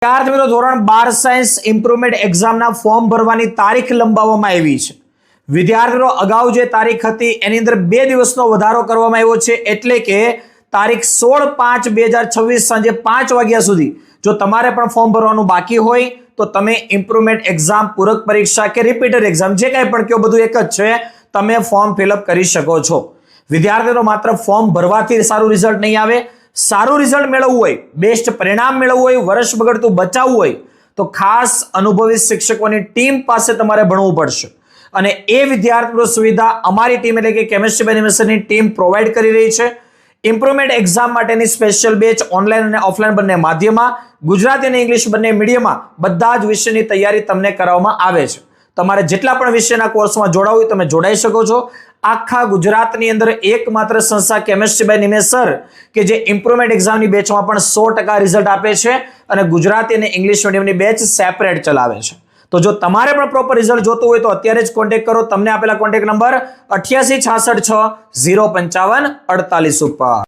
વિદ્યાર્થી મિત્રો ધોરણ 12 સાયન્સ ઇમ્પ્રુવમેન્ટ એક્ઝામના ફોર્મ ભરવાની તારીખ લંબાવવામાં આવી છે. વિદ્યાર્થીઓ અગાઉ જે તારીખ હતી એની અંદર 2 દિવસનો વધારો કરવામાં આવ્યો છે, એટલે કે તારીખ 16/5/2026 સાંજે 5 વાગ્યા સુધી જો તમારે પણ ફોર્મ ભરવાનું બાકી હોય તો તમે ઇમ્પ્રુવમેન્ટ એક્ઝામ, પૂરક પરીક્ષા કે રિપીટર એક્ઝામ જે કાંઈ પણ કયો બધું એક જ છે, તમે ફોર્મ ફિલઅપ કરી શકો છો. વિદ્યાર્થીઓ માત્ર ફોર્મ ભરવાથી સારું રિઝલ્ટ નહીં આવે. સારું રિઝલ્ટ મેળવવું હોય, બેસ્ટ પરિણામ મેળવવું હોય, વર્ષ બગડતું બચાવવું હોય તો ખાસ અનુભવી શિક્ષકોની ટીમ પાસે તમારે ભણવું પડશે. અને એ વિદ્યાર્થીઓ સુવિધા અમારી ટીમ એટલે કે કેમિસ્ટ્રી બાય નિમેષની ટીમ પ્રોવાઈડ કરી રહી છે. ઇમ્પ્રુવમેન્ટ એક્ઝામ માટેની સ્પેશિયલ બેચ ઓનલાઈન અને ઓફલાઈન બંને માધ્યમમાં, ગુજરાતી અને ઇંગ્લિશ બંને મીડિયમમાં બધા જ વિષયની તૈયારી તમને કરાવવામાં આવે છે. તમારે જેટલા પણ વિષયના કોર્સમાં જોડાવું હોય તમે જોડાઈ શકો છો. આખા ગુજરાતની અંદર એકમાત્ર સંસ્થા કેમિસ્ટ્રી બાય નિમેષ સર કે જે ઇમ્પ્રુવમેન્ટ એક્ઝામની બેચમાં પણ 100% રિઝલ્ટ આપે છે અને ગુજરાતી અને ઇંગ્લિશ મીડિયમની બેચ સેપરેટ ચલાવે છે. તો જો તમારે પણ પ્રોપર રિઝલ્ટ જોતું હોય તો અત્યારે જ કોન્ટેક્ટ કરો. તમને આપેલા કોન્ટેક્ટ નંબર 88 66 6 055 48 ઉપર.